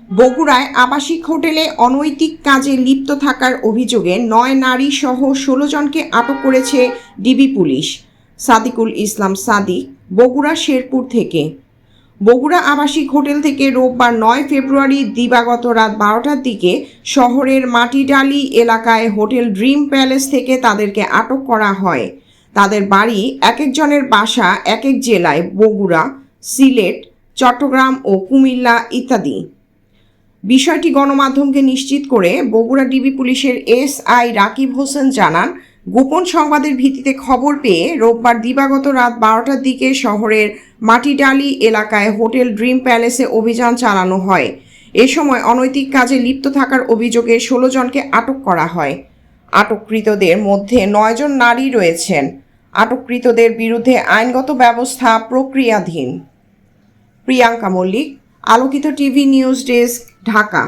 বগুড়ায় আবাসিক হোটেলে অনৈতিক কাজে লিপ্ত থাকার অভিযোগে ৯ নারী সহ ১৬ জনকে আটক করেছে ডিবি পুলিশ। সাদিকুল ইসলাম সাদিক, বগুড়া শেরপুর থেকে। বগুড়া আবাসিক হোটেল থেকে রোববার ৯ ফেব্রুয়ারি দিবাগত রাত ১২টার দিকে শহরের মাটিডালি এলাকায় হোটেল ড্রিম প্যালেস থেকে তাদেরকে আটক করা হয়। তাদের বাড়ি এক একজনের বাসা এক এক জেলায়, বগুড়া, সিলেট, চট্টগ্রাম ও কুমিল্লা ইত্যাদি। বিষয়টি গণমাধ্যমকে নিশ্চিত করে বগুড়া ডিবি পুলিশের এসআই রাকিব হোসেন জানান, গোপন সংবাদের ভিত্তিতে খবর পেয়ে রোববার দিবাগত রাত ১২টার দিকে শহরের মাটিডালি এলাকায় হোটেল ড্রিম প্যালেসে অভিযান চালানো হয়। এ সময় অনৈতিক কাজে লিপ্ত থাকার অভিযোগে ১৬ জনকে আটক করা হয়। আটককৃতদের মধ্যে ৯ জন নারী রয়েছেন। আটককৃতদের বিরুদ্ধে আইনগত ব্যবস্থা প্রক্রিয়াধীন। প্রিয়াঙ্কা মল্লিক, আলোকিত টিভি নিউজ ডেস্ক, ঢাকা।